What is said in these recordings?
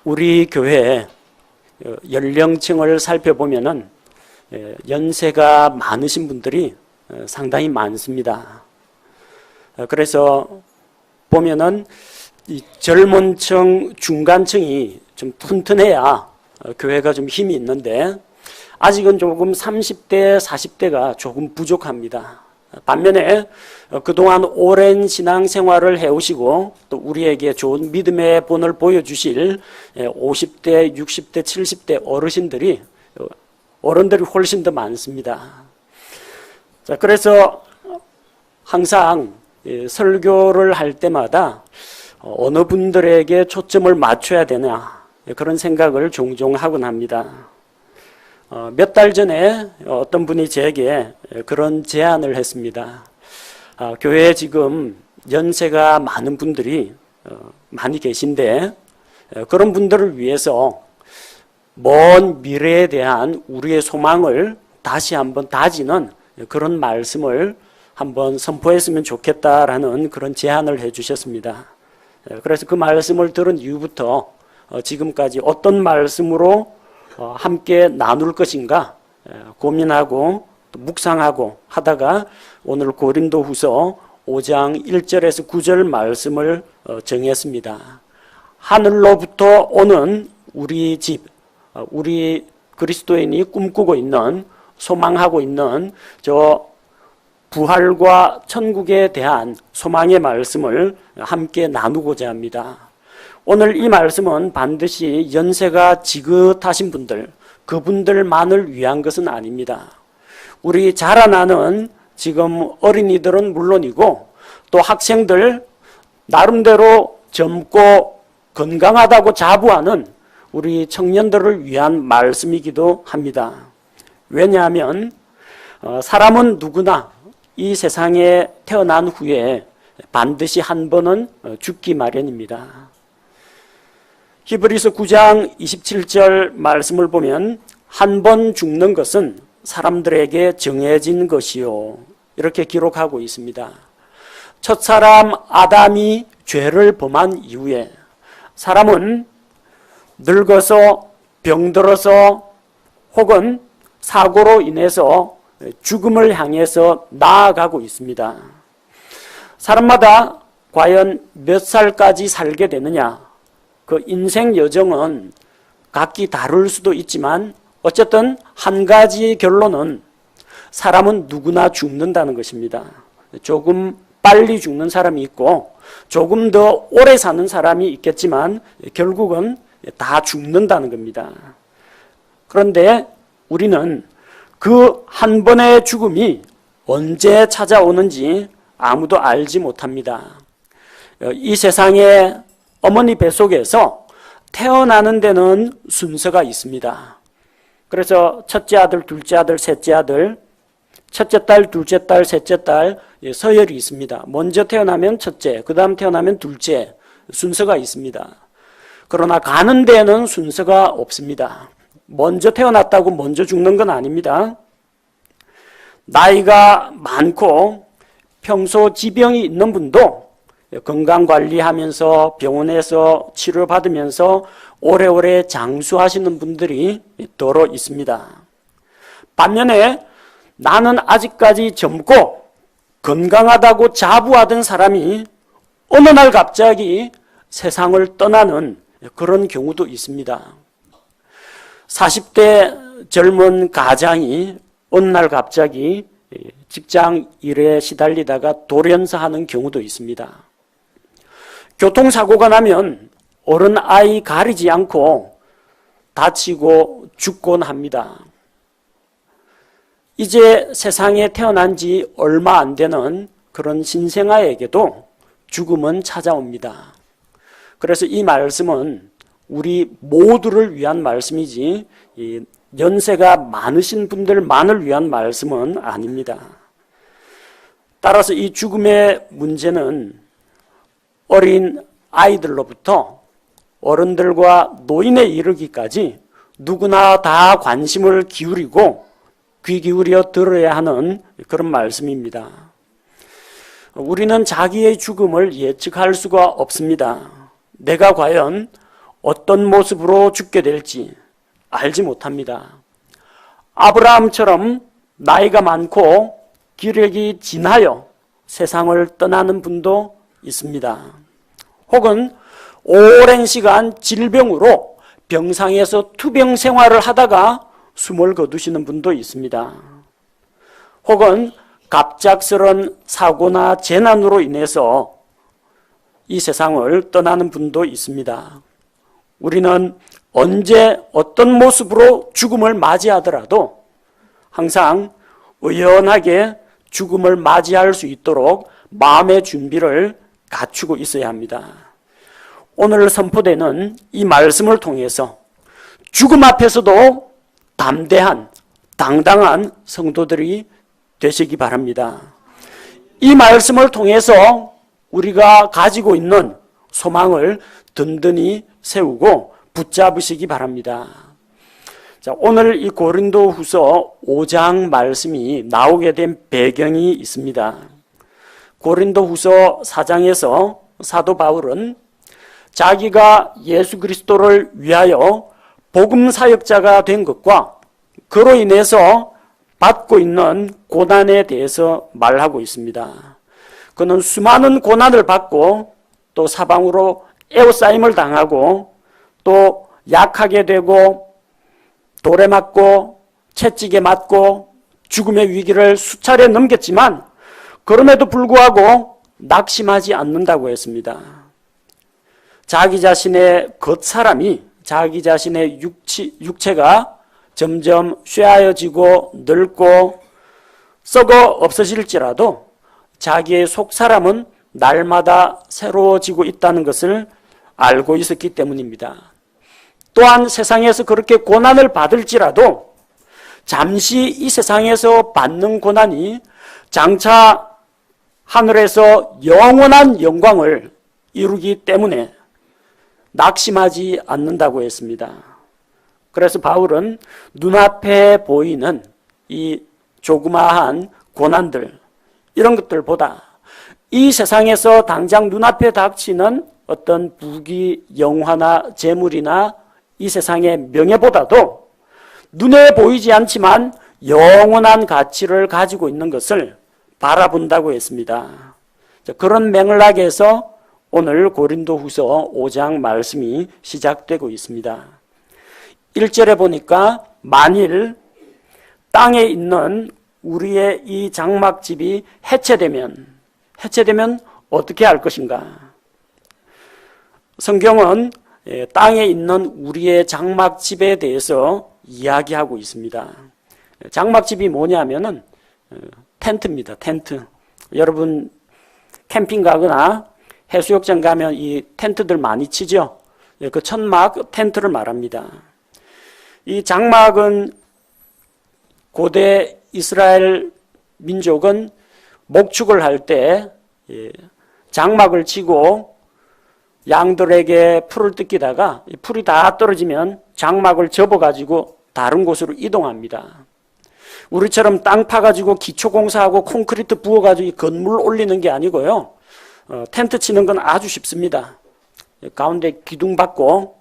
우리 교회 연령층을 살펴보면은 연세가 많으신 분들이 상당히 많습니다. 그래서 보면은 이 젊은 층, 중간층이 좀 튼튼해야 교회가 좀 힘이 있는데 아직은 조금 30대, 40대가 조금 부족합니다. 반면에 그동안 오랜 신앙생활을 해오시고 또 우리에게 좋은 믿음의 본을 보여주실 50대, 60대, 70대 어른들이 훨씬 더 많습니다. 자, 그래서 항상 설교를 할 때마다 어느 분들에게 초점을 맞춰야 되나 그런 생각을 종종 하곤 합니다. 몇 달 전에 어떤 분이 제게 그런 제안을 했습니다. 교회에 지금 연세가 많은 분들이 많이 계신데 그런 분들을 위해서 먼 미래에 대한 우리의 소망을 다시 한번 다지는 그런 말씀을 한번 선포했으면 좋겠다라는 그런 제안을 해주셨습니다. 그래서 그 말씀을 들은 이후부터 지금까지 어떤 말씀으로 함께 나눌 것인가 고민하고 묵상하고 하다가 오늘 고린도후서 5장 1절에서 9절 말씀을 정했습니다. 하늘로부터 오는 우리 집, 우리 그리스도인이 꿈꾸고 있는 소망하고 있는 저 부활과 천국에 대한 소망의 말씀을 함께 나누고자 합니다. 오늘 이 말씀은 반드시 연세가 지긋하신 분들, 그분들만을 위한 것은 아닙니다. 우리 자라나는 지금 어린이들은 물론이고 또 학생들 나름대로 젊고 건강하다고 자부하는 우리 청년들을 위한 말씀이기도 합니다. 왜냐하면 사람은 누구나 이 세상에 태어난 후에 반드시 한 번은 죽기 마련입니다. 히브리서 9장 27절 말씀을 보면 한 번 죽는 것은 사람들에게 정해진 것이요 이렇게 기록하고 있습니다. 첫사람 아담이 죄를 범한 이후에 사람은 늙어서 병들어서 혹은 사고로 인해서 죽음을 향해서 나아가고 있습니다. 사람마다 과연 몇 살까지 살게 되느냐? 그 인생 여정은 각기 다를 수도 있지만 어쨌든 한 가지 결론은 사람은 누구나 죽는다는 것입니다. 조금 빨리 죽는 사람이 있고 조금 더 오래 사는 사람이 있겠지만 결국은 다 죽는다는 겁니다. 그런데 우리는 그 한 번의 죽음이 언제 찾아오는지 아무도 알지 못합니다. 이 세상에 어머니 뱃속에서 태어나는 데는 순서가 있습니다. 그래서 첫째 아들, 둘째 아들, 셋째 아들, 첫째 딸, 둘째 딸, 셋째 딸 서열이 있습니다. 먼저 태어나면 첫째, 그 다음 태어나면 둘째 순서가 있습니다. 그러나 가는 데는 순서가 없습니다. 먼저 태어났다고 먼저 죽는 건 아닙니다. 나이가 많고 평소 지병이 있는 분도 건강관리하면서 병원에서 치료받으면서 오래오래 장수하시는 분들이 더러 있습니다. 반면에 나는 아직까지 젊고 건강하다고 자부하던 사람이 어느 날 갑자기 세상을 떠나는 그런 경우도 있습니다. 40대 젊은 가장이 어느 날 갑자기 직장 일에 시달리다가 돌연사하는 경우도 있습니다. 교통사고가 나면 어른 아이 가리지 않고 다치고 죽곤 합니다. 이제 세상에 태어난 지 얼마 안 되는 그런 신생아에게도 죽음은 찾아옵니다. 그래서 이 말씀은 우리 모두를 위한 말씀이지 연세가 많으신 분들만을 위한 말씀은 아닙니다. 따라서 이 죽음의 문제는 어린 아이들로부터 어른들과 노인에 이르기까지 누구나 다 관심을 기울이고 귀 기울여 들어야 하는 그런 말씀입니다. 우리는 자기의 죽음을 예측할 수가 없습니다. 내가 과연 어떤 모습으로 죽게 될지 알지 못합니다. 아브라함처럼 나이가 많고 기력이 진하여 세상을 떠나는 분도 있습니다. 혹은 오랜 시간 질병으로 병상에서 투병 생활을 하다가 숨을 거두시는 분도 있습니다. 혹은 갑작스런 사고나 재난으로 인해서 이 세상을 떠나는 분도 있습니다. 우리는 언제 어떤 모습으로 죽음을 맞이하더라도 항상 의연하게 죽음을 맞이할 수 있도록 마음의 준비를 갖추고 있어야 합니다. 오늘 선포되는 이 말씀을 통해서 죽음 앞에서도 담대한, 당당한 성도들이 되시기 바랍니다. 이 말씀을 통해서 우리가 가지고 있는 소망을 든든히 세우고 붙잡으시기 바랍니다. 자, 오늘 이 고린도후서 5장 말씀이 나오게 된 배경이 있습니다. 고린도후서 4장에서 사도 바울은 자기가 예수 그리스도를 위하여 복음 사역자가 된 것과 그로 인해서 받고 있는 고난에 대해서 말하고 있습니다. 그는 수많은 고난을 받고 또 사방으로 에워싸임을 당하고 또 약하게 되고 돌에 맞고 채찍에 맞고 죽음의 위기를 수차례 넘겼지만 그럼에도 불구하고 낙심하지 않는다고 했습니다. 자기 자신의 겉사람이, 자기 자신의 육체가 점점 쇠하여지고 늙고 썩어 없어질지라도 자기의 속사람은 날마다 새로워지고 있다는 것을 알고 있었기 때문입니다. 또한 세상에서 그렇게 고난을 받을지라도 잠시 이 세상에서 받는 고난이 장차 하늘에서 영원한 영광을 이루기 때문에 낙심하지 않는다고 했습니다. 그래서 바울은 눈앞에 보이는 이 조그마한 고난들, 이런 것들보다 이 세상에서 당장 눈앞에 닥치는 어떤 부귀, 영화나 재물이나 이 세상의 명예보다도 눈에 보이지 않지만 영원한 가치를 가지고 있는 것을 바라본다고 했습니다. 그런 맥락에서 오늘 고린도후서 5장 말씀이 시작되고 있습니다. 1절에 보니까 만일 땅에 있는 우리의 이 장막집이 해체되면 어떻게 할 것인가? 성경은 땅에 있는 우리의 장막집에 대해서 이야기하고 있습니다. 장막집이 뭐냐면은 텐트입니다. 텐트. 여러분 캠핑 가거나 해수욕장 가면 이 텐트들 많이 치죠? 그 천막 텐트를 말합니다. 이 장막은 고대 이스라엘 민족은 목축을 할 때 장막을 치고 양들에게 풀을 뜯기다가 풀이 다 떨어지면 장막을 접어가지고 다른 곳으로 이동합니다. 우리처럼 땅 파가지고 기초공사하고 콘크리트 부어가지고 건물 올리는 게 아니고요. 텐트 치는 건 아주 쉽습니다. 가운데 기둥 받고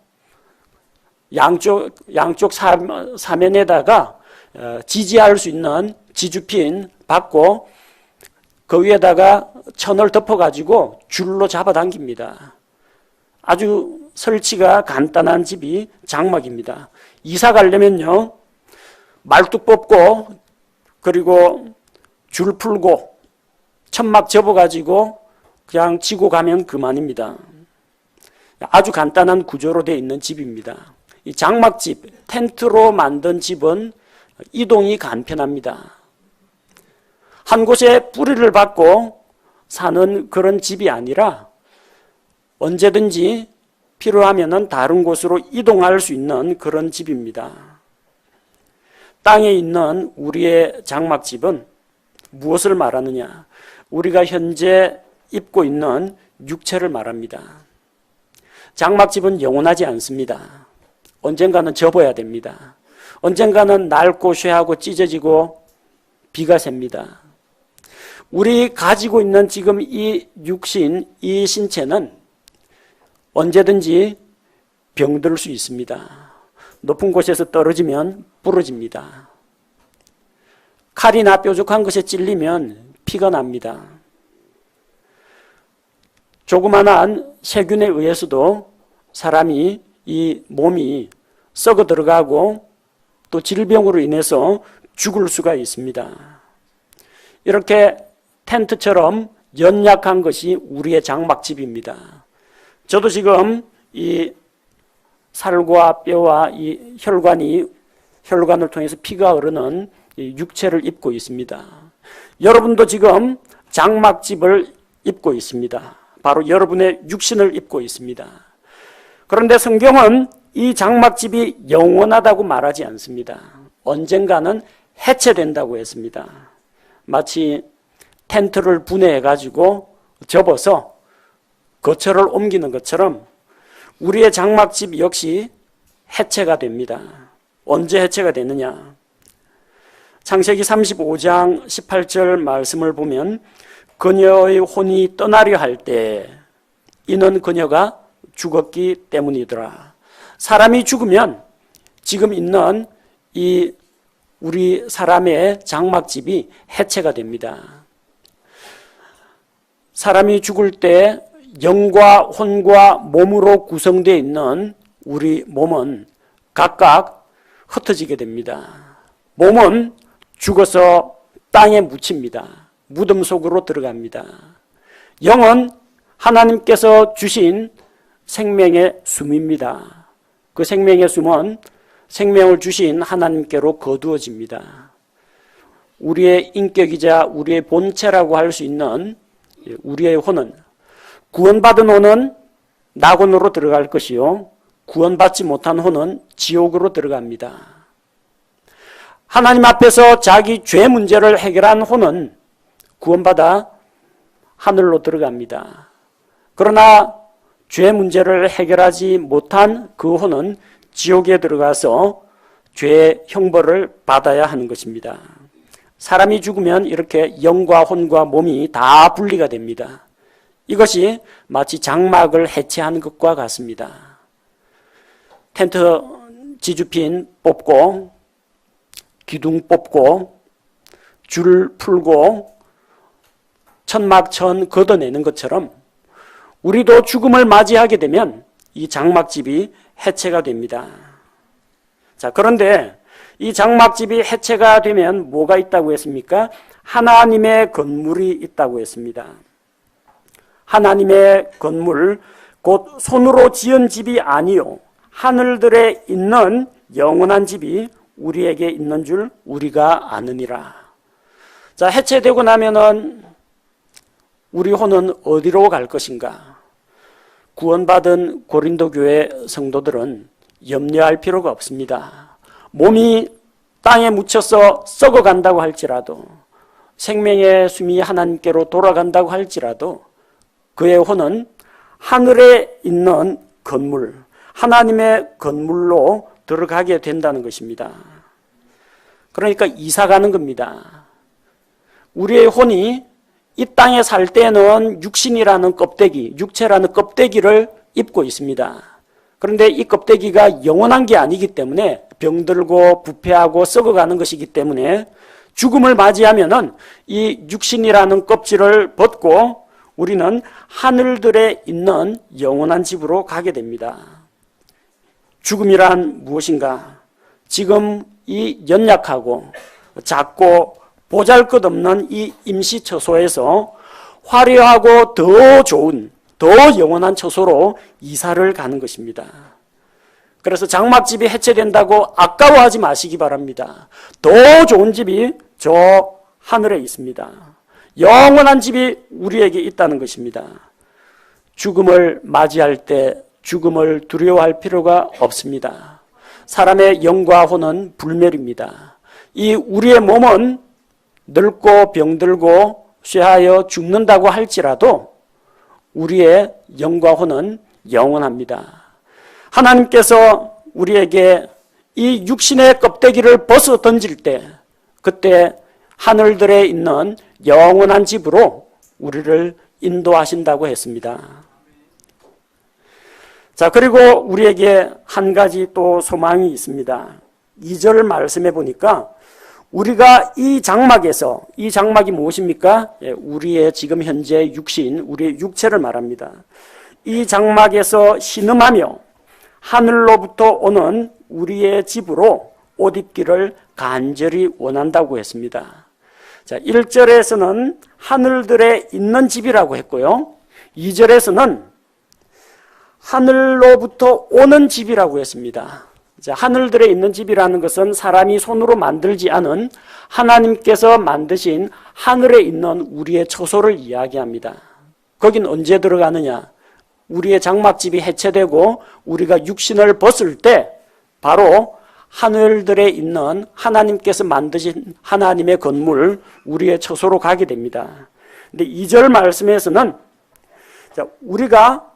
양쪽 사면에다가 지지할 수 있는 지주핀 받고 그 위에다가 천을 덮어가지고 줄로 잡아당깁니다. 아주 설치가 간단한 집이 장막입니다. 이사 가려면요, 말뚝 뽑고 그리고 줄 풀고 천막 접어가지고 그냥 지고 가면 그만입니다. 아주 간단한 구조로 되어 있는 집입니다. 이 장막집, 텐트로 만든 집은 이동이 간편합니다. 한 곳에 뿌리를 박고 사는 그런 집이 아니라 언제든지 필요하면 다른 곳으로 이동할 수 있는 그런 집입니다. 땅에 있는 우리의 장막집은 무엇을 말하느냐? 우리가 현재 입고 있는 육체를 말합니다. 장막집은 영원하지 않습니다. 언젠가는 접어야 됩니다. 언젠가는 낡고 쇠하고 찢어지고 비가 셉니다. 우리 가지고 있는 지금 이 육신, 이 신체는 언제든지 병들 수 있습니다. 높은 곳에서 떨어지면 부러집니다. 칼이나 뾰족한 것에 찔리면 피가 납니다. 조그만한 세균에 의해서도 사람이 이 몸이 썩어 들어가고 또 질병으로 인해서 죽을 수가 있습니다. 이렇게 텐트처럼 연약한 것이 우리의 장막집입니다. 저도 지금 이 살과 뼈와 이 혈관을 통해서 피가 흐르는 이 육체를 입고 있습니다. 여러분도 지금 장막집을 입고 있습니다. 바로 여러분의 육신을 입고 있습니다. 그런데 성경은 이 장막집이 영원하다고 말하지 않습니다. 언젠가는 해체된다고 했습니다. 마치 텐트를 분해해가지고 접어서 거처를 옮기는 것처럼 우리의 장막집 역시 해체가 됩니다. 언제 해체가 되느냐? 창세기 35장 18절 말씀을 보면 그녀의 혼이 떠나려 할 때 이는 그녀가 죽었기 때문이더라. 사람이 죽으면 지금 있는 이 우리 사람의 장막집이 해체가 됩니다. 사람이 죽을 때 영과 혼과 몸으로 구성되어 있는 우리 몸은 각각 흩어지게 됩니다. 몸은 죽어서 땅에 묻힙니다. 무덤 속으로 들어갑니다. 영은 하나님께서 주신 생명의 숨입니다. 그 생명의 숨은 생명을 주신 하나님께로 거두어집니다. 우리의 인격이자 우리의 본체라고 할 수 있는 우리의 혼은 구원받은 혼은 낙원으로 들어갈 것이요 구원받지 못한 혼은 지옥으로 들어갑니다. 하나님 앞에서 자기 죄 문제를 해결한 혼은 구원받아 하늘로 들어갑니다. 그러나 죄 문제를 해결하지 못한 그 혼은 지옥에 들어가서 죄의 형벌을 받아야 하는 것입니다. 사람이 죽으면 이렇게 영과 혼과 몸이 다 분리가 됩니다. 이것이 마치 장막을 해체하는 것과 같습니다. 텐트 지주핀 뽑고 기둥 뽑고 줄 풀고 천막천 걷어내는 것처럼 우리도 죽음을 맞이하게 되면 이 장막집이 해체가 됩니다. 자, 그런데 이 장막집이 해체가 되면 뭐가 있다고 했습니까? 하나님의 건물이 있다고 했습니다. 하나님의 건물, 곧 손으로 지은 집이 아니요 하늘들에 있는 영원한 집이 우리에게 있는 줄 우리가 아느니라. 자, 해체되고 나면은 우리 혼은 어디로 갈 것인가? 구원받은 고린도 교회 성도들은 염려할 필요가 없습니다. 몸이 땅에 묻혀서 썩어간다고 할지라도 생명의 숨이 하나님께로 돌아간다고 할지라도 그의 혼은 하늘에 있는 건물, 하나님의 건물로 들어가게 된다는 것입니다. 그러니까 이사 가는 겁니다. 우리의 혼이 이 땅에 살 때는 육신이라는 껍데기, 육체라는 껍데기를 입고 있습니다. 그런데 이 껍데기가 영원한 게 아니기 때문에 병들고 부패하고 썩어가는 것이기 때문에 죽음을 맞이하면은 이 육신이라는 껍질을 벗고 우리는 하늘들에 있는 영원한 집으로 가게 됩니다. 죽음이란 무엇인가? 지금 이 연약하고 작고 보잘것없는 이 임시처소에서 화려하고 더 좋은, 더 영원한 처소로 이사를 가는 것입니다. 그래서 장막집이 해체된다고 아까워하지 마시기 바랍니다. 더 좋은 집이 저 하늘에 있습니다. 영원한 집이 우리에게 있다는 것입니다. 죽음을 맞이할 때 죽음을 두려워할 필요가 없습니다. 사람의 영과 혼은 불멸입니다. 이 우리의 몸은 늙고 병들고 쇠하여 죽는다고 할지라도 우리의 영과 혼은 영원합니다. 하나님께서 우리에게 이 육신의 껍데기를 벗어 던질 때 그때 하늘들에 있는 영원한 집으로 우리를 인도하신다고 했습니다. 자, 그리고 우리에게 한 가지 또 소망이 있습니다. 2절 말씀해 보니까 우리가 이 장막이 무엇입니까? 우리의 지금 현재 육신, 우리의 육체를 말합니다. 이 장막에서 신음하며 하늘로부터 오는 우리의 집으로 옷 입기를 간절히 원한다고 했습니다. 자, 1절에서는 하늘들에 있는 집이라고 했고요. 2절에서는 하늘로부터 오는 집이라고 했습니다. 자, 하늘들에 있는 집이라는 것은 사람이 손으로 만들지 않은 하나님께서 만드신 하늘에 있는 우리의 처소를 이야기합니다. 거긴 언제 들어가느냐? 우리의 장막집이 해체되고 우리가 육신을 벗을 때 바로 하늘들에 있는 하나님께서 만드신 하나님의 건물, 우리의 처소로 가게 됩니다. 근데 2절 말씀에서는 우리가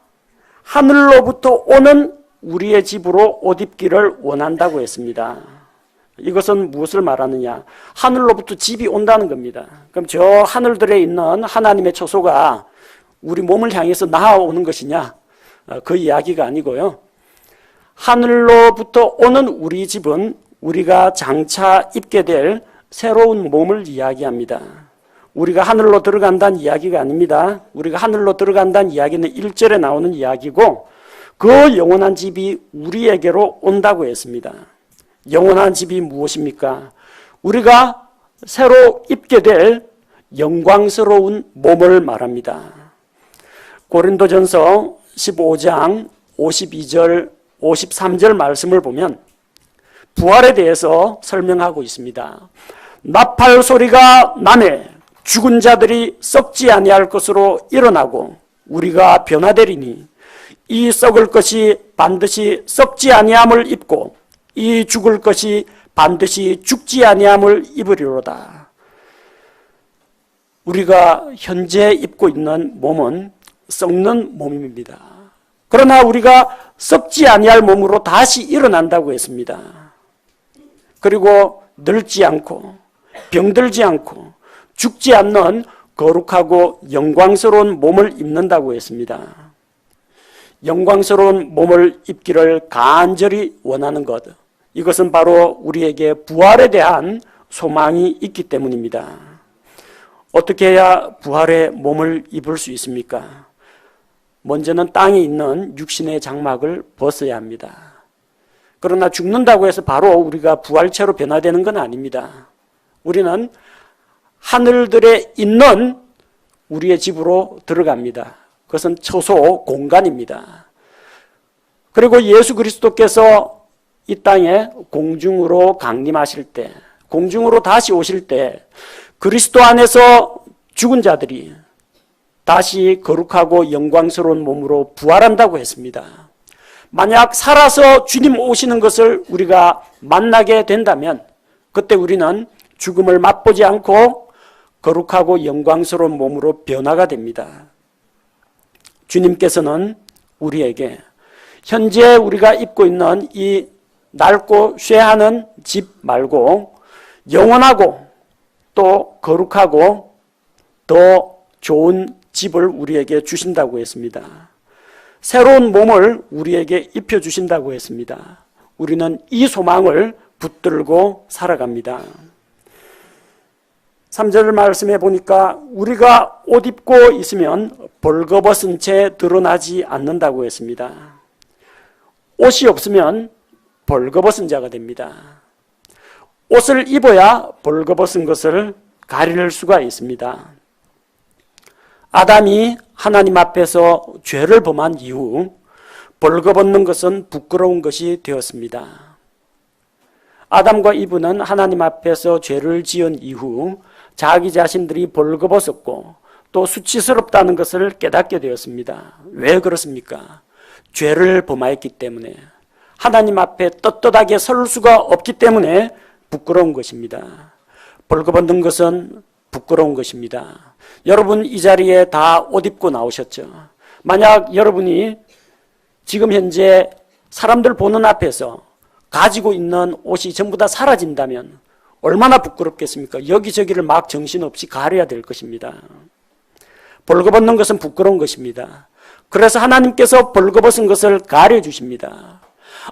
하늘로부터 오는 우리의 집으로 옷 입기를 원한다고 했습니다. 이것은 무엇을 말하느냐? 하늘로부터 집이 온다는 겁니다. 그럼 저 하늘들에 있는 하나님의 처소가 우리 몸을 향해서 나아오는 것이냐? 그 이야기가 아니고요. 하늘로부터 오는 우리 집은 우리가 장차 입게 될 새로운 몸을 이야기합니다. 우리가 하늘로 들어간다는 이야기가 아닙니다. 우리가 하늘로 들어간다는 이야기는 1절에 나오는 이야기고 그 영원한 집이 우리에게로 온다고 했습니다. 영원한 집이 무엇입니까? 우리가 새로 입게 될 영광스러운 몸을 말합니다. 고린도전서 15장 52절 53절 말씀을 보면 부활에 대해서 설명하고 있습니다. 나팔 소리가 나매 죽은 자들이 썩지 아니할 것으로 일어나고 우리가 변화되리니 이 썩을 것이 반드시 썩지 아니함을 입고 이 죽을 것이 반드시 죽지 아니함을 입으리로다. 우리가 현재 입고 있는 몸은 썩는 몸입니다. 그러나 우리가 썩지 아니할 몸으로 다시 일어난다고 했습니다. 그리고 늙지 않고 병들지 않고 죽지 않는 거룩하고 영광스러운 몸을 입는다고 했습니다. 영광스러운 몸을 입기를 간절히 원하는 것, 이것은 바로 우리에게 부활에 대한 소망이 있기 때문입니다. 어떻게 해야 부활의 몸을 입을 수 있습니까? 먼저는 땅에 있는 육신의 장막을 벗어야 합니다. 그러나 죽는다고 해서 바로 우리가 부활체로 변화되는 건 아닙니다. 우리는 하늘들에 있는 우리의 집으로 들어갑니다. 그것은 처소 공간입니다. 그리고 예수 그리스도께서 이 땅에 공중으로 강림하실 때, 공중으로 다시 오실 때 그리스도 안에서 죽은 자들이 다시 거룩하고 영광스러운 몸으로 부활한다고 했습니다. 만약 살아서 주님 오시는 것을 우리가 만나게 된다면 그때 우리는 죽음을 맛보지 않고 거룩하고 영광스러운 몸으로 변화가 됩니다. 주님께서는 우리에게 현재 우리가 입고 있는 이 낡고 쇠하는 집 말고 영원하고 또 거룩하고 더 좋은 집을 우리에게 주신다고 했습니다. 새로운 몸을 우리에게 입혀주신다고 했습니다. 우리는 이 소망을 붙들고 살아갑니다. 3절 말씀해 보니까 우리가 옷 입고 있으면 벌거벗은 채 드러나지 않는다고 했습니다. 옷이 없으면 벌거벗은 자가 됩니다. 옷을 입어야 벌거벗은 것을 가릴 수가 있습니다. 아담이 하나님 앞에서 죄를 범한 이후 벌거벗는 것은 부끄러운 것이 되었습니다. 아담과 이브는 하나님 앞에서 죄를 지은 이후 자기 자신들이 벌거벗었고 또 수치스럽다는 것을 깨닫게 되었습니다. 왜 그렇습니까? 죄를 범하였기 때문에, 하나님 앞에 떳떳하게 설 수가 없기 때문에 부끄러운 것입니다. 벌거벗는 것은 부끄러운 것입니다. 여러분 이 자리에 다 옷 입고 나오셨죠? 만약 여러분이 지금 현재 사람들 보는 앞에서 가지고 있는 옷이 전부 다 사라진다면 얼마나 부끄럽겠습니까? 여기저기를 막 정신없이 가려야 될 것입니다. 벌거벗는 것은 부끄러운 것입니다. 그래서 하나님께서 벌거벗은 것을 가려주십니다.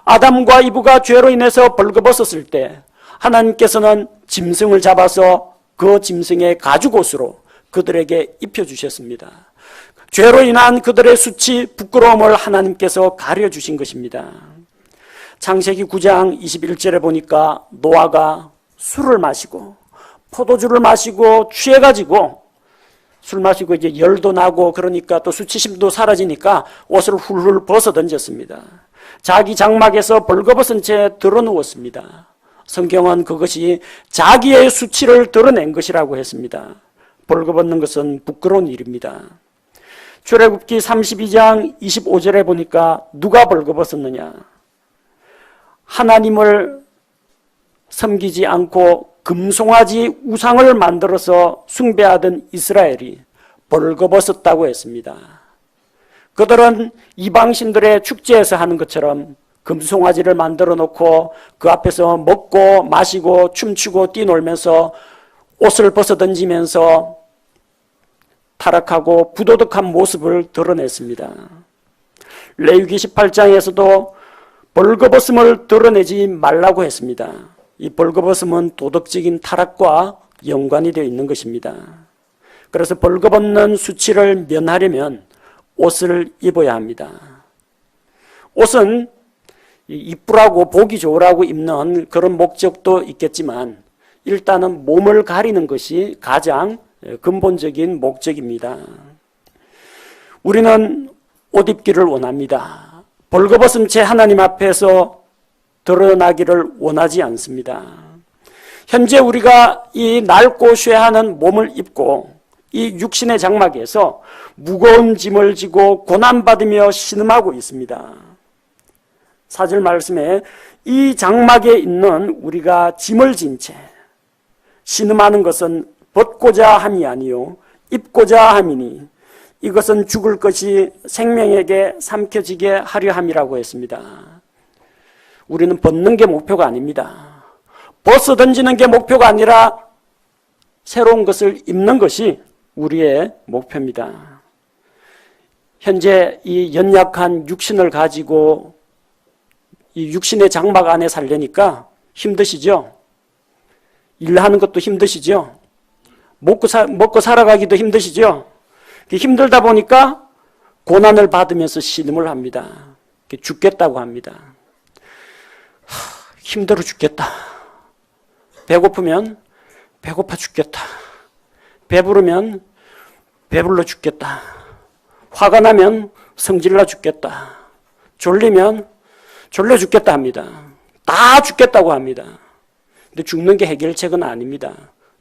아담과 이브가 죄로 인해서 벌거벗었을 때 하나님께서는 짐승을 잡아서 그 짐승의 가죽옷으로 그들에게 입혀주셨습니다. 죄로 인한 그들의 수치, 부끄러움을 하나님께서 가려주신 것입니다. 창세기 9장 21절에 보니까 노아가 술을 마시고 포도주를 마시고 취해가지고 술 마시고 이제 열도 나고 그러니까 또 수치심도 사라지니까 옷을 훌훌 벗어 던졌습니다. 자기 장막에서 벌거벗은 채 드러누웠습니다. 성경은 그것이 자기의 수치를 드러낸 것이라고 했습니다. 벌거벗는 것은 부끄러운 일입니다. 출애굽기 32장 25절에 보니까 누가 벌거벗었느냐? 하나님을 섬기지 않고 금송아지 우상을 만들어서 숭배하던 이스라엘이 벌거벗었다고 했습니다. 그들은 이방신들의 축제에서 하는 것처럼 금송아지를 만들어 놓고 그 앞에서 먹고 마시고 춤추고 뛰놀면서 옷을 벗어 던지면서 타락하고 부도덕한 모습을 드러냈습니다. 레위기 18장에서도 벌거벗음을 드러내지 말라고 했습니다. 이 벌거벗음은 도덕적인 타락과 연관이 되어 있는 것입니다. 그래서 벌거벗는 수치를 면하려면 옷을 입어야 합니다. 옷은 이쁘라고 보기 좋으라고 입는 그런 목적도 있겠지만 일단은 몸을 가리는 것이 가장 근본적인 목적입니다. 우리는 옷 입기를 원합니다. 벌거벗은 채 하나님 앞에서 드러나기를 원하지 않습니다. 현재 우리가 이 낡고 쇠하는 몸을 입고 이 육신의 장막에서 무거운 짐을 지고 고난받으며 신음하고 있습니다. 4절 말씀에 이 장막에 있는 우리가 짐을 진 채 신음하는 것은 벗고자 함이 아니요 입고자 함이니 이것은 죽을 것이 생명에게 삼켜지게 하려 함이라고 했습니다. 우리는 벗는 게 목표가 아닙니다. 벗어 던지는 게 목표가 아니라 새로운 것을 입는 것이 우리의 목표입니다. 현재 이 연약한 육신을 가지고 이 육신의 장막 안에 살려니까 힘드시죠? 일하는 것도 힘드시죠? 먹고 살아가기도 힘드시죠? 힘들다 보니까 고난을 받으면서 신음을 합니다. 죽겠다고 합니다. 힘들어 죽겠다. 배고프면 배고파 죽겠다. 배부르면 배불러 죽겠다. 화가 나면 성질나 죽겠다. 졸리면 졸려 죽겠다 합니다. 다 죽겠다고 합니다. 근데 죽는 게 해결책은 아닙니다.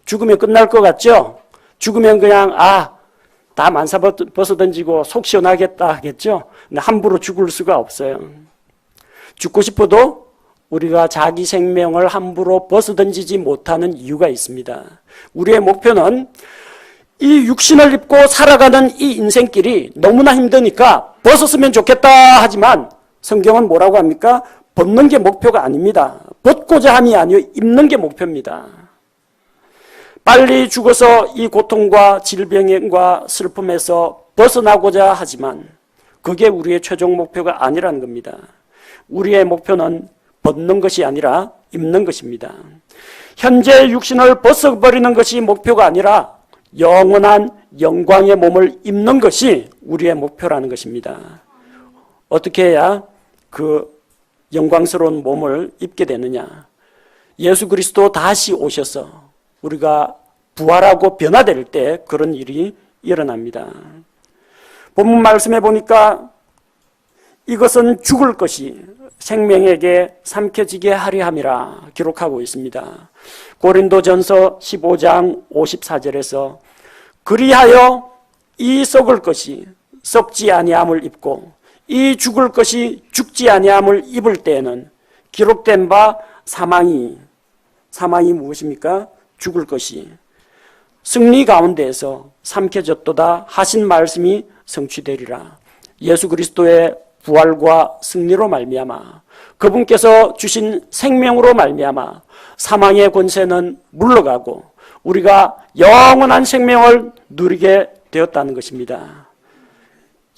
죽으면 끝날 것 같죠? 죽으면 그냥 다 만사 벗어 던지고 속 시원하겠다 하겠죠? 근데 함부로 죽을 수가 없어요. 죽고 싶어도 우리가 자기 생명을 함부로 벗어 던지지 못하는 이유가 있습니다. 우리의 목표는 이 육신을 입고 살아가는 이 인생길이 너무나 힘드니까 벗었으면 좋겠다 하지만 성경은 뭐라고 합니까? 벗는 게 목표가 아닙니다. 벗고자 함이 아니요 입는 게 목표입니다. 빨리 죽어서 이 고통과 질병과 슬픔에서 벗어나고자 하지만 그게 우리의 최종 목표가 아니라는 겁니다. 우리의 목표는 벗는 것이 아니라 입는 것입니다. 현재 육신을 벗어버리는 것이 목표가 아니라 영원한 영광의 몸을 입는 것이 우리의 목표라는 것입니다. 어떻게 해야 그 영광스러운 몸을 입게 되느냐? 예수 그리스도 다시 오셔서 우리가 부활하고 변화될 때 그런 일이 일어납니다. 본문 말씀에 보니까 이것은 죽을 것이 생명에게 삼켜지게 하려 함이라 기록하고 있습니다. 고린도전서 15장 54절에서 그리하여 이 썩을 것이 썩지 아니함을 입고 이 죽을 것이 죽지 아니함을 입을 때에는 기록된 바 사망이 무엇입니까? 죽을 것이 승리 가운데에서 삼켜졌도다 하신 말씀이 성취되리라. 예수 그리스도의 부활과 승리로 말미암아 그분께서 주신 생명으로 말미암아 사망의 권세는 물러가고 우리가 영원한 생명을 누리게 되었다는 것입니다.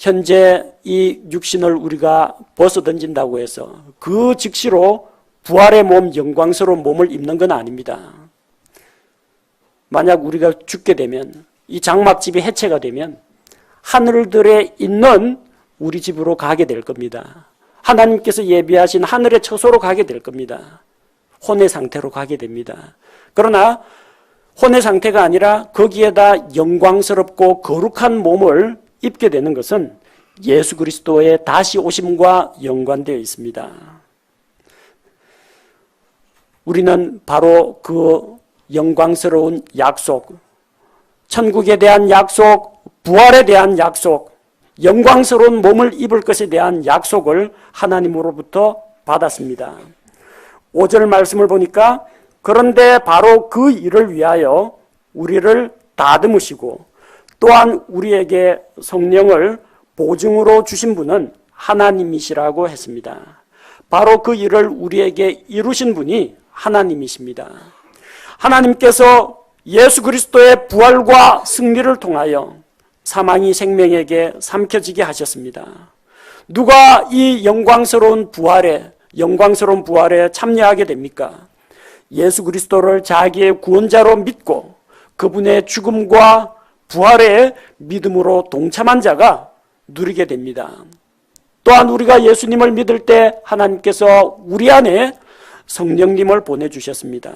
현재 이 육신을 우리가 벗어던진다고 해서 그 즉시로 부활의 몸, 영광스러운 몸을 입는 건 아닙니다. 만약 우리가 죽게 되면, 이 장막집이 해체가 되면 하늘들에 있는 우리 집으로 가게 될 겁니다. 하나님께서 예비하신 하늘의 처소로 가게 될 겁니다. 혼의 상태로 가게 됩니다. 그러나 혼의 상태가 아니라 거기에다 영광스럽고 거룩한 몸을 입게 되는 것은 예수 그리스도의 다시 오심과 연관되어 있습니다. 우리는 바로 그 영광스러운 약속, 천국에 대한 약속, 부활에 대한 약속, 영광스러운 몸을 입을 것에 대한 약속을 하나님으로부터 받았습니다. 5절 말씀을 보니까 그런데 바로 그 일을 위하여 우리를 다듬으시고 또한 우리에게 성령을 보증으로 주신 분은 하나님이시라고 했습니다. 바로 그 일을 우리에게 이루신 분이 하나님이십니다. 하나님께서 예수 그리스도의 부활과 승리를 통하여 사망이 생명에게 삼켜지게 하셨습니다. 누가 이 영광스러운 부활에 참여하게 됩니까? 예수 그리스도를 자기의 구원자로 믿고 그분의 죽음과 부활의 믿음으로 동참한 자가 누리게 됩니다. 또한 우리가 예수님을 믿을 때 하나님께서 우리 안에 성령님을 보내주셨습니다.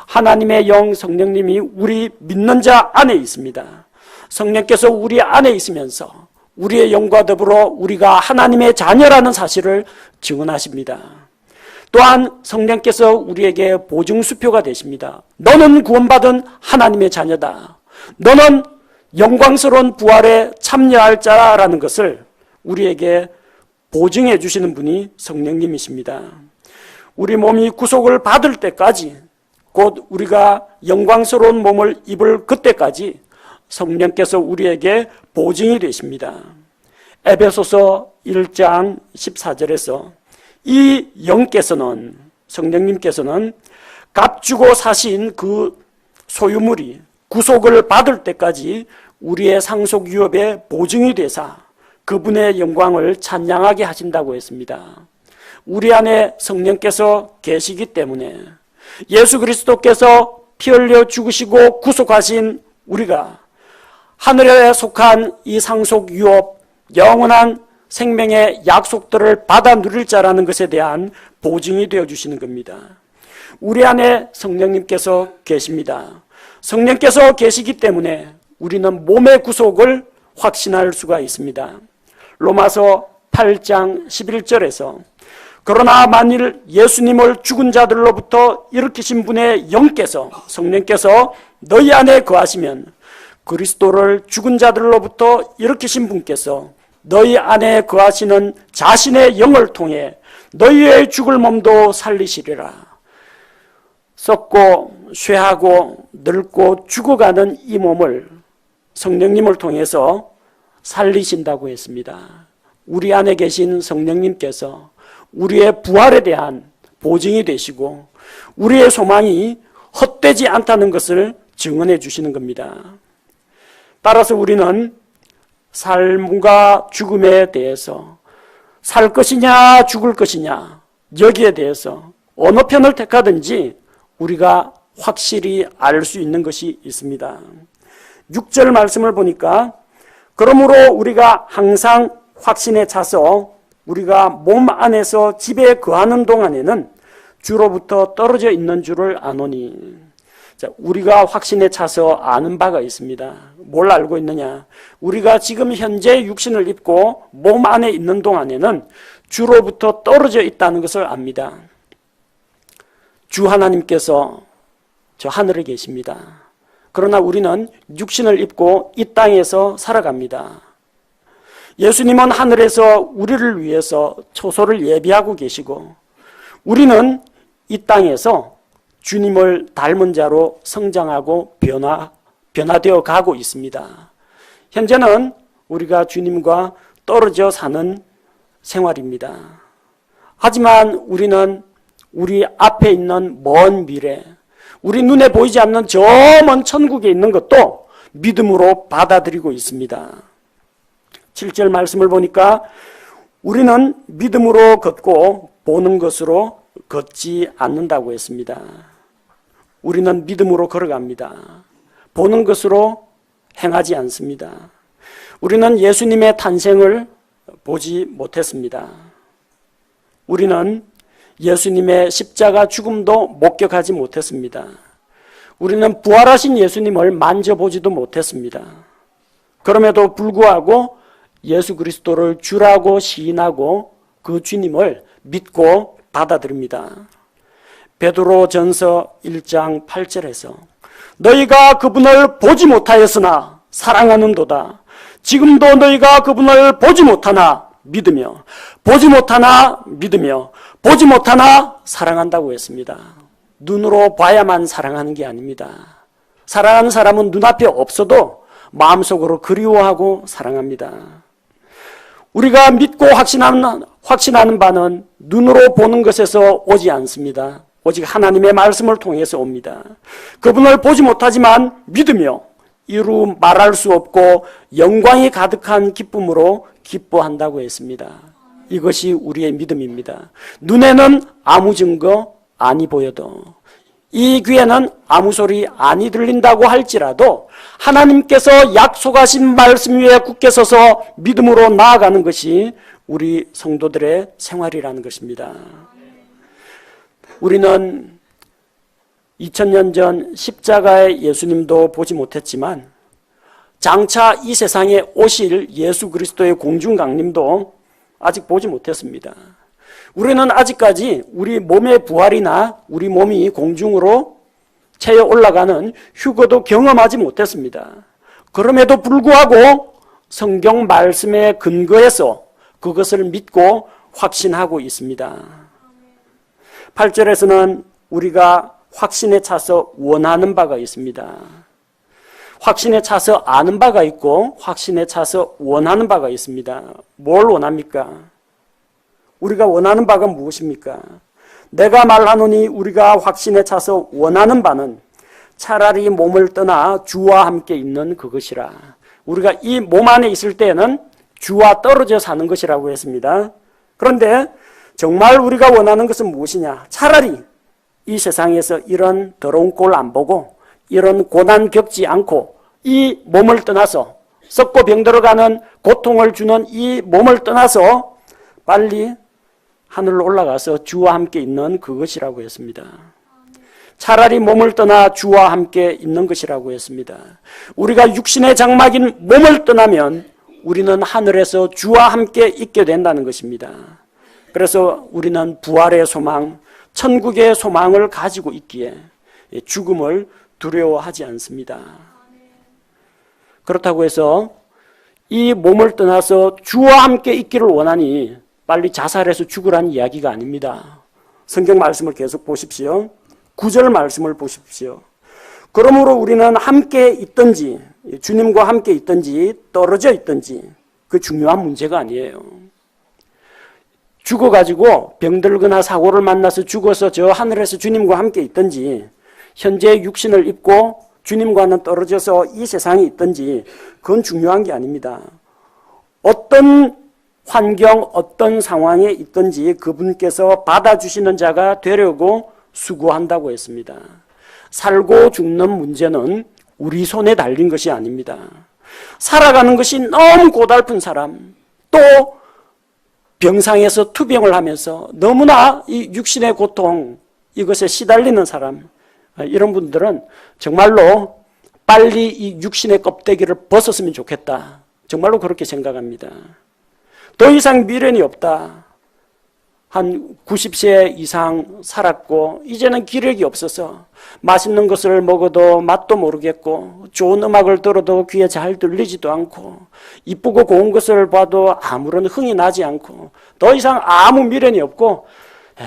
하나님의 영 성령님이 우리 믿는 자 안에 있습니다. 성령께서 우리 안에 있으면서 우리의 영과 더불어 우리가 하나님의 자녀라는 사실을 증언하십니다. 또한 성령께서 우리에게 보증수표가 되십니다. 너는 구원받은 하나님의 자녀다. 너는 영광스러운 부활에 참여할 자라는 것을 우리에게 보증해 주시는 분이 성령님이십니다. 우리 몸이 구속을 받을 때까지, 곧 우리가 영광스러운 몸을 입을 그때까지 성령께서 우리에게 보증이 되십니다. 에베소서 1장 14절에서 이 영께서는, 성령님께서는 값주고 사신 그 소유물이 구속을 받을 때까지 우리의 상속 유업의 보증이 되사 그분의 영광을 찬양하게 하신다고 했습니다. 우리 안에 성령께서 계시기 때문에 예수 그리스도께서 피 흘려 죽으시고 구속하신 우리가 하늘에 속한 이 상속 유업, 영원한 생명의 약속들을 받아 누릴 자라는 것에 대한 보증이 되어주시는 겁니다. 우리 안에 성령님께서 계십니다. 성령께서 계시기 때문에 우리는 몸의 구속을 확신할 수가 있습니다. 로마서 8장 11절에서 그러나 만일 예수님을 죽은 자들로부터 일으키신 분의 영께서, 성령께서 너희 안에 거하시면 그리스도를 죽은 자들로부터 일으키신 분께서 너희 안에 거하시는 자신의 영을 통해 너희의 죽을 몸도 살리시리라. 썩고 쇠하고 늙고 죽어가는 이 몸을 성령님을 통해서 살리신다고 했습니다. 우리 안에 계신 성령님께서 우리의 부활에 대한 보증이 되시고 우리의 소망이 헛되지 않다는 것을 증언해 주시는 겁니다. 따라서 우리는 삶과 죽음에 대해서 살 것이냐 죽을 것이냐 여기에 대해서 어느 편을 택하든지 우리가 확실히 알 수 있는 것이 있습니다. 6절 말씀을 보니까 그러므로 우리가 항상 확신에 차서 우리가 몸 안에서 집에 거하는 동안에는 주로부터 떨어져 있는 줄을 아노니. 자, 우리가 확신에 차서 아는 바가 있습니다. 뭘 알고 있느냐? 우리가 지금 현재 육신을 입고 몸 안에 있는 동안에는 주로부터 떨어져 있다는 것을 압니다. 주 하나님께서 저 하늘에 계십니다. 그러나 우리는 육신을 입고 이 땅에서 살아갑니다. 예수님은 하늘에서 우리를 위해서 초소를 예비하고 계시고 우리는 이 땅에서 주님을 닮은 자로 성장하고 변화되어 가고 있습니다. 현재는 우리가 주님과 떨어져 사는 생활입니다. 하지만 우리는 우리 앞에 있는 먼 미래, 우리 눈에 보이지 않는 저 먼 천국에 있는 것도 믿음으로 받아들이고 있습니다. 7절 말씀을 보니까 우리는 믿음으로 걷고 보는 것으로 걷지 않는다고 했습니다. 우리는 믿음으로 걸어갑니다. 보는 것으로 행하지 않습니다. 우리는 예수님의 탄생을 보지 못했습니다. 우리는 예수님의 십자가 죽음도 목격하지 못했습니다. 우리는 부활하신 예수님을 만져보지도 못했습니다. 그럼에도 불구하고 예수 그리스도를 주라고 시인하고 그 주님을 믿고 받아들입니다. 베드로전서 1장 8절에서 너희가 그분을 보지 못하였으나 사랑하는도다. 지금도 너희가 그분을 보지 못하나 믿으며 보지 못하나 믿으며 보지 못하나 사랑한다고 했습니다. 눈으로 봐야만 사랑하는 게 아닙니다. 사랑하는 사람은 눈앞에 없어도 마음속으로 그리워하고 사랑합니다. 우리가 믿고 확신하는 바는 눈으로 보는 것에서 오지 않습니다. 오직 하나님의 말씀을 통해서 옵니다. 그분을 보지 못하지만 믿으며 이루 말할 수 없고 영광이 가득한 기쁨으로 기뻐한다고 했습니다. 이것이 우리의 믿음입니다. 눈에는 아무 증거 아니 보여도, 이 귀에는 아무 소리 아니 들린다고 할지라도 하나님께서 약속하신 말씀 위에 굳게 서서 믿음으로 나아가는 것이 우리 성도들의 생활이라는 것입니다. 우리는 2000년 전 십자가의 예수님도 보지 못했지만 장차 이 세상에 오실 예수 그리스도의 공중강림도 아직 보지 못했습니다. 우리는 아직까지 우리 몸의 부활이나 우리 몸이 공중으로 채에 올라가는 휴거도 경험하지 못했습니다. 그럼에도 불구하고 성경 말씀에 근거해서 그것을 믿고 확신하고 있습니다. 8절에서는 우리가 확신에 차서 원하는 바가 있습니다. 확신에 차서 아는 바가 있고 확신에 차서 원하는 바가 있습니다. 뭘 원합니까? 우리가 원하는 바가 무엇입니까? 내가 말하노니 우리가 확신에 차서 원하는 바는 차라리 몸을 떠나 주와 함께 있는 그것이라. 우리가 이 몸 안에 있을 때에는 주와 떨어져 사는 것이라고 했습니다. 그런데 정말 우리가 원하는 것은 무엇이냐? 차라리 이 세상에서 이런 더러운 꼴 안 보고 이런 고난 겪지 않고 이 몸을 떠나서 썩고 병들어가는 고통을 주는 이 몸을 떠나서 빨리 하늘로 올라가서 주와 함께 있는 그것이라고 했습니다. 차라리 몸을 떠나 주와 함께 있는 것이라고 했습니다. 우리가 육신의 장막인 몸을 떠나면 우리는 하늘에서 주와 함께 있게 된다는 것입니다. 그래서 우리는 부활의 소망, 천국의 소망을 가지고 있기에 죽음을 두려워하지 않습니다. 그렇다고 해서 이 몸을 떠나서 주와 함께 있기를 원하니 빨리 자살해서 죽으라는 이야기가 아닙니다. 성경 말씀을 계속 보십시오. 9절 말씀을 보십시오. 그러므로 우리는 함께 있든지 주님과 함께 있든지 떨어져 있든지 그 중요한 문제가 아니에요. 죽어가지고 병들거나 사고를 만나서 죽어서 저 하늘에서 주님과 함께 있든지 현재 육신을 입고 주님과는 떨어져서 이 세상에 있든지 그건 중요한 게 아닙니다. 어떤 환경, 어떤 상황에 있든지 그분께서 받아주시는 자가 되려고 수고한다고 했습니다. 살고 죽는 문제는 우리 손에 달린 것이 아닙니다. 살아가는 것이 너무 고달픈 사람, 또 병상에서 투병을 하면서 너무나 이 육신의 고통, 이것에 시달리는 사람, 이런 분들은 정말로 빨리 이 육신의 껍데기를 벗었으면 좋겠다. 정말로 그렇게 생각합니다. 더 이상 미련이 없다. 한 90세 이상 살았고 이제는 기력이 없어서 맛있는 것을 먹어도 맛도 모르겠고 좋은 음악을 들어도 귀에 잘 들리지도 않고 이쁘고 고운 것을 봐도 아무런 흥이 나지 않고 더 이상 아무 미련이 없고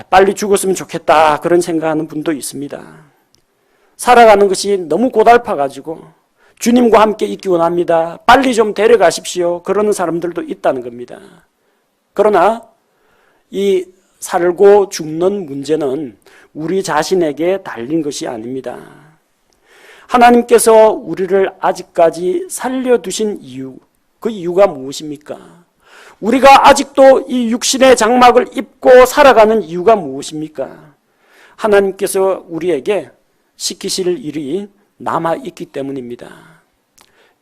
빨리 죽었으면 좋겠다, 그런 생각하는 분도 있습니다. 살아가는 것이 너무 고달파가지고 주님과 함께 있기 원합니다. 빨리 좀 데려가십시오. 그러는 사람들도 있다는 겁니다. 그러나 이 살고 죽는 문제는 우리 자신에게 달린 것이 아닙니다. 하나님께서 우리를 아직까지 살려두신 이유, 그 이유가 무엇입니까? 우리가 아직도 이 육신의 장막을 입고 살아가는 이유가 무엇입니까? 하나님께서 우리에게 시키실 일이 남아있기 때문입니다.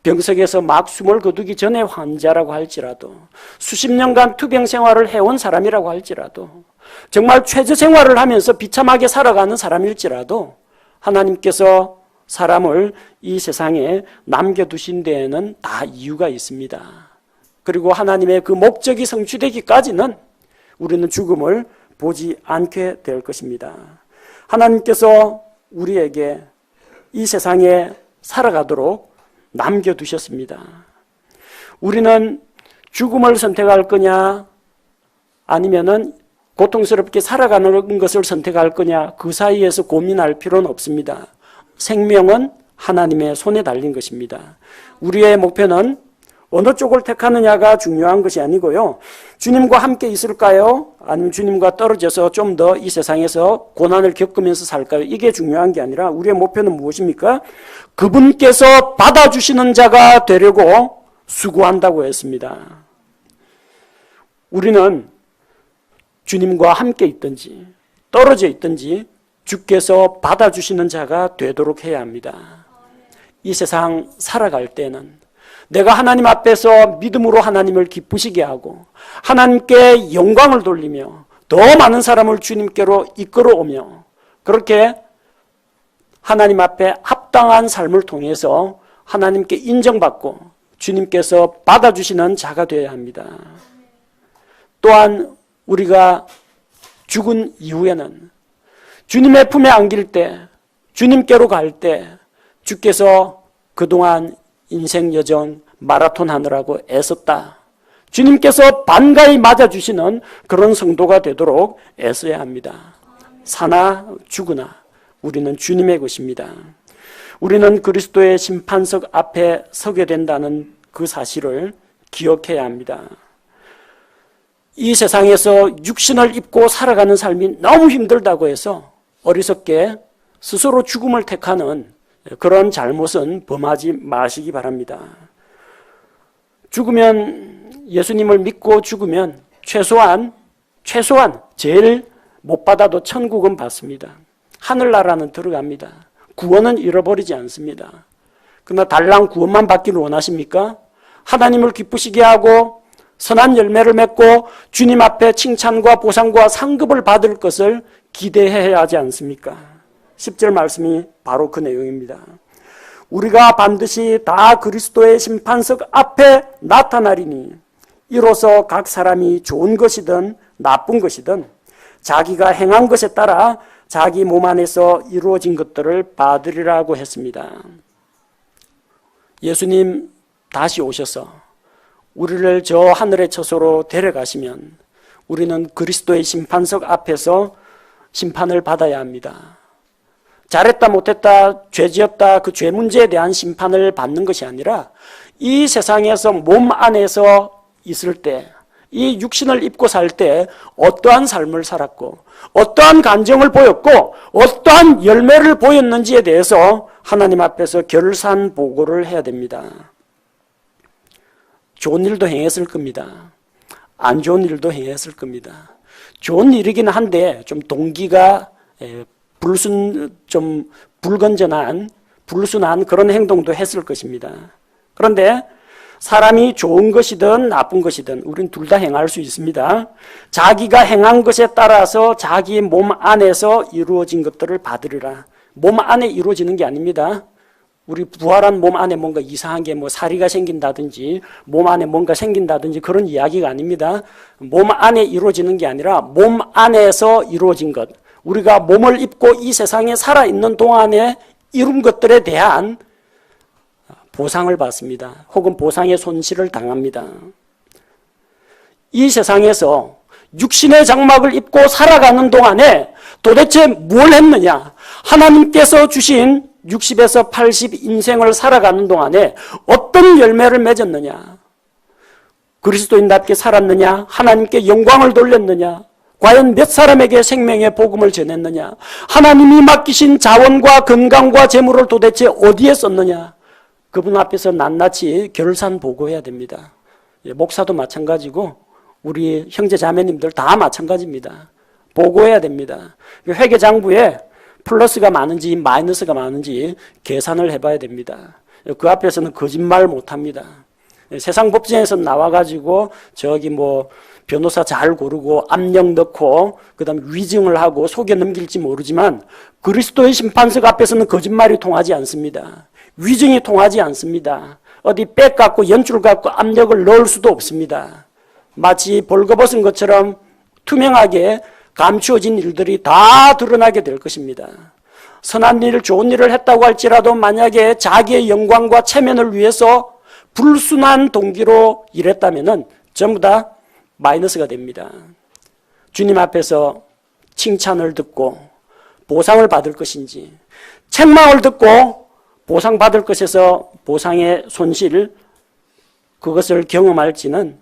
병석에서 막 숨을 거두기 전에 환자라고 할지라도, 수십 년간 투병 생활을 해온 사람이라고 할지라도, 정말 최저 생활을 하면서 비참하게 살아가는 사람일지라도 하나님께서 사람을 이 세상에 남겨두신 데에는 다 이유가 있습니다. 그리고 하나님의 그 목적이 성취되기까지는 우리는 죽음을 보지 않게 될 것입니다. 하나님께서 우리에게 이 세상에 살아가도록 남겨두셨습니다. 우리는 죽음을 선택할 거냐 아니면은 고통스럽게 살아가는 것을 선택할 거냐, 그 사이에서 고민할 필요는 없습니다. 생명은 하나님의 손에 달린 것입니다. 우리의 목표는 어느 쪽을 택하느냐가 중요한 것이 아니고요. 주님과 함께 있을까요? 아니면 주님과 떨어져서 좀 더 이 세상에서 고난을 겪으면서 살까요? 이게 중요한 게 아니라 우리의 목표는 무엇입니까? 그분께서 받아주시는 자가 되려고 수고한다고 했습니다. 우리는 주님과 함께 있든지 떨어져 있든지 주께서 받아주시는 자가 되도록 해야 합니다. 이 세상 살아갈 때는 내가 하나님 앞에서 믿음으로 하나님을 기쁘시게 하고 하나님께 영광을 돌리며 더 많은 사람을 주님께로 이끌어오며 그렇게 하나님 앞에 합당한 삶을 통해서 하나님께 인정받고 주님께서 받아주시는 자가 되어야 합니다. 또한 우리가 죽은 이후에는 주님의 품에 안길 때, 주님께로 갈 때 주께서 그동안 인생 여정 마라톤 하느라고 애썼다. 주님께서 반가이 맞아주시는 그런 성도가 되도록 애써야 합니다. 사나 죽으나 우리는 주님의 것입니다. 우리는 그리스도의 심판석 앞에 서게 된다는 그 사실을 기억해야 합니다. 이 세상에서 육신을 입고 살아가는 삶이 너무 힘들다고 해서 어리석게 스스로 죽음을 택하는 그런 잘못은 범하지 마시기 바랍니다. 죽으면, 예수님을 믿고 죽으면 최소한 제일 못 받아도 천국은 받습니다. 하늘나라는 들어갑니다. 구원은 잃어버리지 않습니다. 그러나 달랑 구원만 받기를 원하십니까? 하나님을 기쁘시게 하고 선한 열매를 맺고 주님 앞에 칭찬과 보상과 상급을 받을 것을 기대해야 하지 않습니까? 10절 말씀이 바로 그 내용입니다. 우리가 반드시 다 그리스도의 심판석 앞에 나타나리니 이로써 각 사람이 좋은 것이든 나쁜 것이든 자기가 행한 것에 따라 자기 몸 안에서 이루어진 것들을 받으리라고 했습니다. 예수님 다시 오셔서 우리를 저 하늘의 처소로 데려가시면 우리는 그리스도의 심판석 앞에서 심판을 받아야 합니다. 잘했다 못했다 죄지었다 그 죄 문제에 대한 심판을 받는 것이 아니라 이 세상에서 몸 안에서 있을 때 이 육신을 입고 살 때 어떠한 삶을 살았고 어떠한 감정을 보였고 어떠한 열매를 보였는지에 대해서 하나님 앞에서 결산 보고를 해야 됩니다. 좋은 일도 행했을 겁니다. 안 좋은 일도 행했을 겁니다. 좋은 일이긴 한데 좀 동기가 불건전한 불순한 그런 행동도 했을 것입니다. 그런데 사람이 좋은 것이든 나쁜 것이든 우린 둘 다 행할 수 있습니다. 자기가 행한 것에 따라서 자기 몸 안에서 이루어진 것들을 받으리라. 몸 안에 이루어지는 게 아닙니다. 우리 부활한 몸 안에 뭔가 이상한 게 뭐 사리가 생긴다든지 몸 안에 뭔가 생긴다든지 그런 이야기가 아닙니다. 몸 안에 이루어지는 게 아니라 몸 안에서 이루어진 것. 우리가 몸을 입고 이 세상에 살아있는 동안에 이룬 것들에 대한 보상을 받습니다. 혹은 보상의 손실을 당합니다. 이 세상에서 육신의 장막을 입고 살아가는 동안에 도대체 뭘 했느냐? 하나님께서 주신 60에서 80 인생을 살아가는 동안에 어떤 열매를 맺었느냐? 그리스도인답게 살았느냐? 하나님께 영광을 돌렸느냐? 과연 몇 사람에게 생명의 복음을 전했느냐? 하나님이 맡기신 자원과 건강과 재물을 도대체 어디에 썼느냐? 그분 앞에서 낱낱이 결산보고해야 됩니다. 목사도 마찬가지고 우리 형제 자매님들 다 마찬가지입니다. 보고해야 됩니다. 회계장부에 플러스가 많은지 마이너스가 많은지 계산을 해봐야 됩니다. 그 앞에서는 거짓말 못합니다. 세상 법정에서 나와가지고 저기 뭐 변호사 잘 고르고 압력 넣고 그다음 위증을 하고 속여 넘길지 모르지만 그리스도의 심판석 앞에서는 거짓말이 통하지 않습니다. 위증이 통하지 않습니다. 어디 백 갖고 연줄 갖고 압력을 넣을 수도 없습니다. 마치 벌거벗은 것처럼 투명하게 감추어진 일들이 다 드러나게 될 것입니다. 선한 일, 좋은 일을 했다고 할지라도 만약에 자기의 영광과 체면을 위해서 불순한 동기로 일했다면 전부 다 마이너스가 됩니다. 주님 앞에서 칭찬을 듣고 보상을 받을 것인지, 책망을 듣고 보상받을 것에서 보상의 손실, 그것을 경험할지는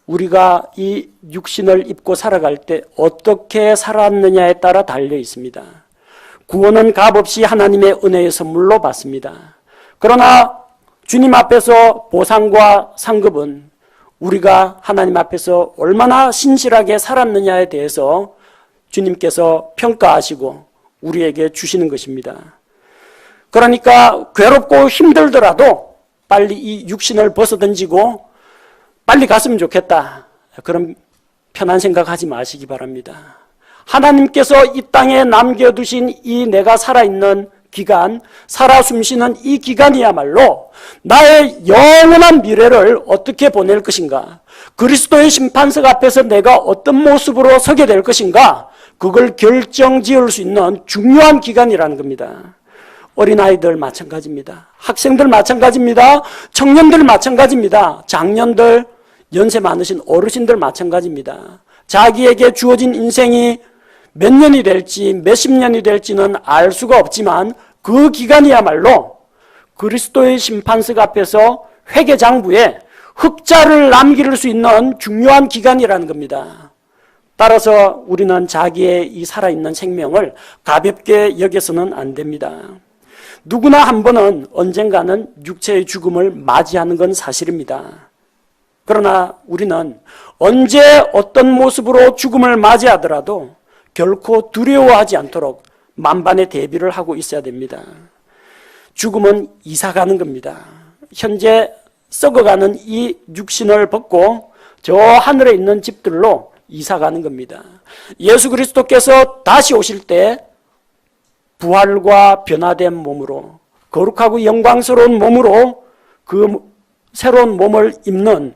우리가 이 육신을 입고 살아갈 때 어떻게 살았느냐에 따라 달려 있습니다. 구원은 값없이 하나님의 은혜의 선물로 받습니다. 그러나 주님 앞에서 보상과 상급은 우리가 하나님 앞에서 얼마나 신실하게 살았느냐에 대해서 주님께서 평가하시고 우리에게 주시는 것입니다. 그러니까 괴롭고 힘들더라도 빨리 이 육신을 벗어던지고 빨리 갔으면 좋겠다. 그런 편한 생각하지 마시기 바랍니다. 하나님께서 이 땅에 남겨두신 이 내가 살아있는 기간, 살아 숨쉬는 이 기간이야말로 나의 영원한 미래를 어떻게 보낼 것인가, 그리스도의 심판석 앞에서 내가 어떤 모습으로 서게 될 것인가, 그걸 결정지을 수 있는 중요한 기간이라는 겁니다. 어린아이들 마찬가지입니다. 학생들 마찬가지입니다. 청년들 마찬가지입니다. 장년들, 연세 많으신 어르신들 마찬가지입니다. 자기에게 주어진 인생이 몇 년이 될지 몇십 년이 될지는 알 수가 없지만 그 기간이야말로 그리스도의 심판석 앞에서 회계장부에 흑자를 남길 수 있는 중요한 기간이라는 겁니다. 따라서 우리는 자기의 이 살아있는 생명을 가볍게 여겨서는 안 됩니다. 누구나 한 번은 언젠가는 육체의 죽음을 맞이하는 건 사실입니다. 그러나 우리는 언제 어떤 모습으로 죽음을 맞이하더라도 결코 두려워하지 않도록 만반의 대비를 하고 있어야 됩니다. 죽음은 이사가는 겁니다. 현재 썩어가는 이 육신을 벗고 저 하늘에 있는 집들로 이사가는 겁니다. 예수 그리스도께서 다시 오실 때 부활과 변화된 몸으로, 거룩하고 영광스러운 몸으로 그 새로운 몸을 입는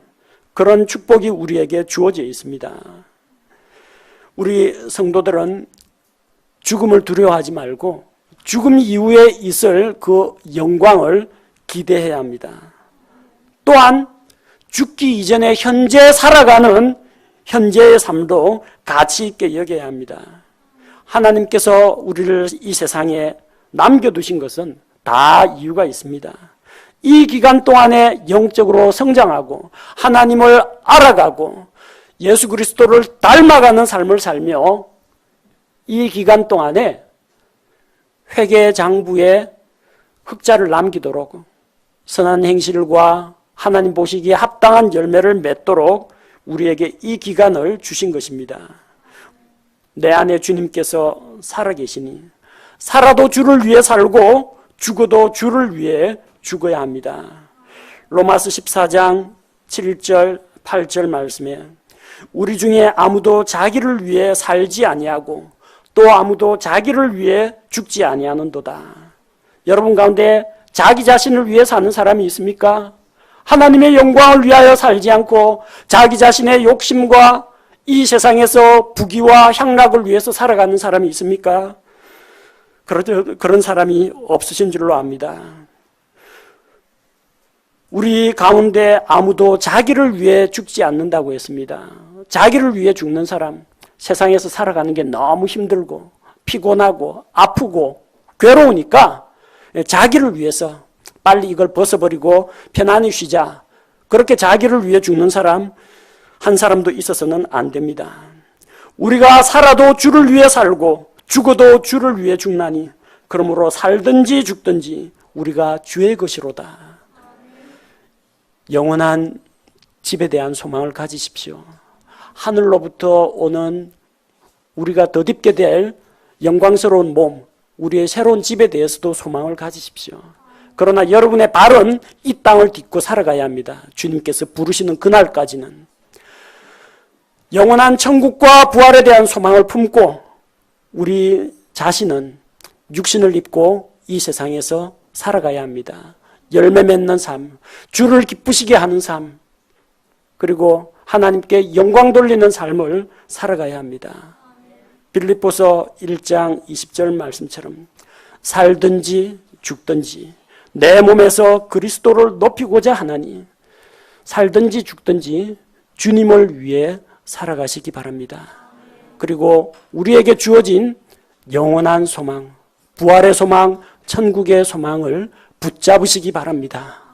그런 축복이 우리에게 주어져 있습니다. 우리 성도들은 죽음을 두려워하지 말고 죽음 이후에 있을 그 영광을 기대해야 합니다. 또한 죽기 이전에 현재 살아가는 현재의 삶도 가치 있게 여겨야 합니다. 하나님께서 우리를 이 세상에 남겨두신 것은 다 이유가 있습니다. 이 기간 동안에 영적으로 성장하고 하나님을 알아가고 예수 그리스도를 닮아가는 삶을 살며 이 기간 동안에 회계장부에 흑자를 남기도록 선한 행실과 하나님 보시기에 합당한 열매를 맺도록 우리에게 이 기간을 주신 것입니다. 내 안에 주님께서 살아계시니 살아도 주를 위해 살고 죽어도 주를 위해 죽어야 합니다. 로마서 14장 7절 8절 말씀에 우리 중에 아무도 자기를 위해 살지 아니하고 또 아무도 자기를 위해 죽지 아니하는도다. 여러분 가운데 자기 자신을 위해 사는 사람이 있습니까? 하나님의 영광을 위하여 살지 않고 자기 자신의 욕심과 이 세상에서 부귀와 향락을 위해서 살아가는 사람이 있습니까? 그런 사람이 없으신 줄로 압니다. 우리 가운데 아무도 자기를 위해 죽지 않는다고 했습니다. 자기를 위해 죽는 사람, 세상에서 살아가는 게 너무 힘들고 피곤하고 아프고 괴로우니까 자기를 위해서 빨리 이걸 벗어버리고 편안히 쉬자, 그렇게 자기를 위해 죽는 사람 한 사람도 있어서는 안 됩니다. 우리가 살아도 주를 위해 살고 죽어도 주를 위해 죽나니 그러므로 살든지 죽든지 우리가 주의 것이로다. 영원한 집에 대한 소망을 가지십시오. 하늘로부터 오는 우리가 덧입게 될 영광스러운 몸, 우리의 새로운 집에 대해서도 소망을 가지십시오. 그러나 여러분의 발은 이 땅을 딛고 살아가야 합니다. 주님께서 부르시는 그날까지는. 영원한 천국과 부활에 대한 소망을 품고 우리 자신은 육신을 입고 이 세상에서 살아가야 합니다. 열매 맺는 삶, 주를 기쁘시게 하는 삶, 그리고 하나님께 영광 돌리는 삶을 살아가야 합니다. 빌립보서 1장 20절 말씀처럼 살든지 죽든지 내 몸에서 그리스도를 높이고자 하나니 살든지 죽든지 주님을 위해 살아가시기 바랍니다. 그리고 우리에게 주어진 영원한 소망, 부활의 소망, 천국의 소망을 붙잡으시기 바랍니다.